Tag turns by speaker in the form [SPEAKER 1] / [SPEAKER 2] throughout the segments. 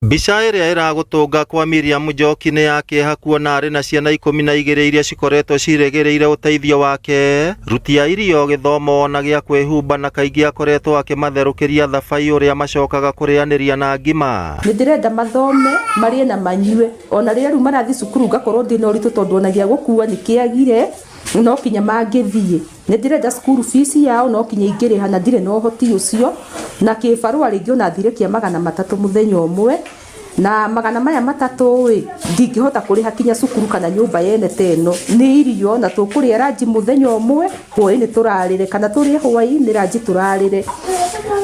[SPEAKER 1] Mbica ĩrĩa ĩragũtũnga kwa Miriam Njoki nĩ ya kĩeha kuona arĩ na ciana 12 iria cikoretwo ciregereire ũteithio wake, ruti ya irio, gĩthomo na gĩa kwĩhumba, na kaingĩ akoretwo akĩmatherũkĩria thabai ũrĩa macokaga kũrĩanĩria na ngima.
[SPEAKER 2] Nĩ ndĩrenda mathome marĩe na manyue, ona rĩrĩa rĩu marathi cukuru ngakorwo ndĩna ũritũ tondũ ona gĩa gũkua nĩ kĩagire, no kinya mangĩthiĩ. Nĩ ndĩrenda school fees yao no kinya ingĩrĩha na ndirĩ na ũhoti ũcio, na kĩbarũa rĩngĩ ona thire kĩa 300 mũthenya ũmwe, na 300 ndingĩhota kũrĩha kinya cukuru kana nyũmba yene teno. Nĩ irio na tũkũrĩa ranji mũthenya ũmwe, hwaĩ-inĩ tũrarĩre, kana tũrĩe hwaĩ-inĩ ranji tũrarĩre.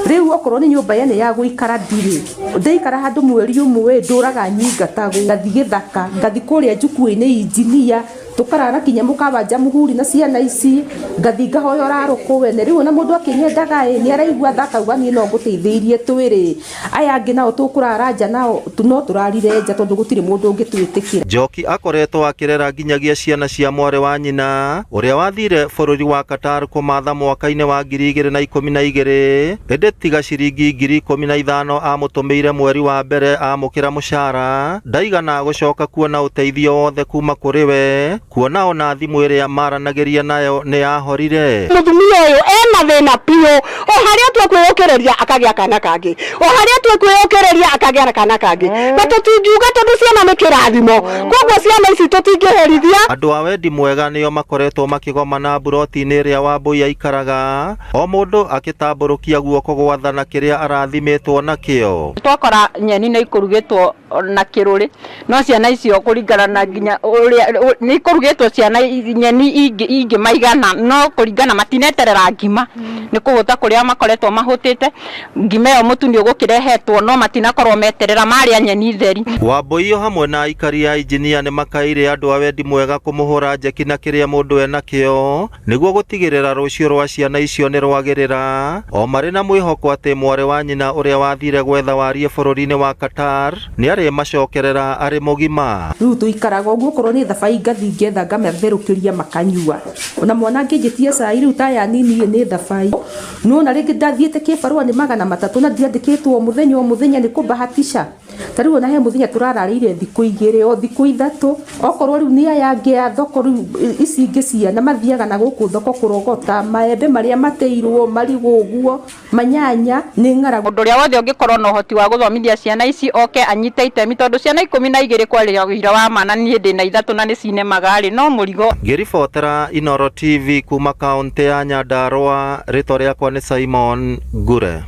[SPEAKER 2] Rĩu okorwo nĩ nyũmba yene ya gũikara ndirĩ, ndaikara handũ mweri ũmwe ndũraga nyingatagwo, ngathi gĩthaka, ngathi kũrĩa njukua-inĩ Engineer, tukarara kinya mũkawa Jamhuri na ciana ici, ngathi ngahoya ũrarũkũ wene. Rĩu ona mũndũ akĩnyendaga nĩ araigua thakauga niĩ no ngũteithĩirie twĩrĩ, aya angĩ nao tũkũrara nja nao no tũrarire nja tondũ gũtirĩ mũndũ ũngĩtwĩtĩkĩra.
[SPEAKER 1] Njoki akoretwo akĩrera nginyagia ciana cia mwarĩ wa nyina ũrĩa wathire bũrũri wa Qatar kũmatha mwaka-inĩ wa 2012, ĩndĩ tiga ciringi 15,000 amũtũmĩire mweri wa mbere amũkĩra mũcara, ndaigana gũcoka kuona ũteithio wothe kuma kũrĩ we, kuona ona thimũ ĩrĩa maranagĩria nayo nĩ yahorire.
[SPEAKER 3] Mũtumia ũyũ ena thĩna piũ, o harĩa twĩkwĩyũkĩrĩria akagĩa kana kangĩ, o harĩa twĩkwĩyũkĩrĩria akagĩa kana kangĩ, na tũtingiuga tondũ ciana nĩ kĩrathimo, koguo ciana ici tũtingĩherithia.
[SPEAKER 1] Andũ a wendi mwega nĩo makoretwo makĩgomana mburoti-inĩ ĩrĩa Wambui aikaraga, o mũndũ agĩtambũrũkia guoko gwathana kĩrĩa arathimĩtwo nakĩo.
[SPEAKER 4] Twakora nyeni nĩ ikũrugĩtwo na kĩrũrĩ, no ciana icio kũringana na nginya ũrĩa nĩ ikũrugĩtwo ciana nyeni ingĩ maigana, no kũringana matineterera ngima, nĩ kũhũta kũrĩa makoretwo mahũtĩte ngima ĩyo mũtu nĩ ũgũkĩrehetwo, no matinakorwo meterera marĩa nyeni theri.
[SPEAKER 1] Wambui hamwe na Aikari ya Engineer nĩ makaire andũ a wendi mwega kũmũhũra njeki na kĩrĩa mũndũ enakĩo, nĩguo gũtigĩrĩra rũciũ rwa ciana icio nĩ rwagĩrĩra, o marĩ na mwĩhoko atĩ mwarĩ wa nyina ũrĩa wathire gwetha warie bũrũri-inĩ wa Qatar nĩ arĩ macokerera arĩ mũgima.
[SPEAKER 2] Rĩu tũikaraga ũguo, korwo nĩ thabai ngathi ngetha ngamatherũkĩria makanyua, ona mwana ngĩnjĩtie cai rĩu taya nini nĩ thabai, no na rĩngĩ ndathiĩte kĩbarũa nĩ 300 na ndiandĩkĩtwo mũthenya nĩ kũbahatisha. Ta rĩu ona he mũthenya tũrararĩire thikũ 2 o thikũ 3, okorwo rĩu nĩ aya angĩ a thoko rĩu ici ingĩ ciana mathiaga na gũkũ thoko kũrogota maembe marĩa mateirwo, marigũ ũguo, manyanya, nĩ ng'aragu.
[SPEAKER 4] Mũndũ ũrĩa wothe ũngĩkorwo na ũhoti wa gũthomithia ciana ici oke anyite itemi, tondũ ciana 12 kwarĩra ũira wa mana, niĩ ndĩna 3 na nĩ cinemaga rĩ, no mũrigo.
[SPEAKER 1] Ngĩribotera Inooro TV kuma kaũntĩ ya Nyandarũa, rĩtwa rĩakwa nĩ Simon Ngure.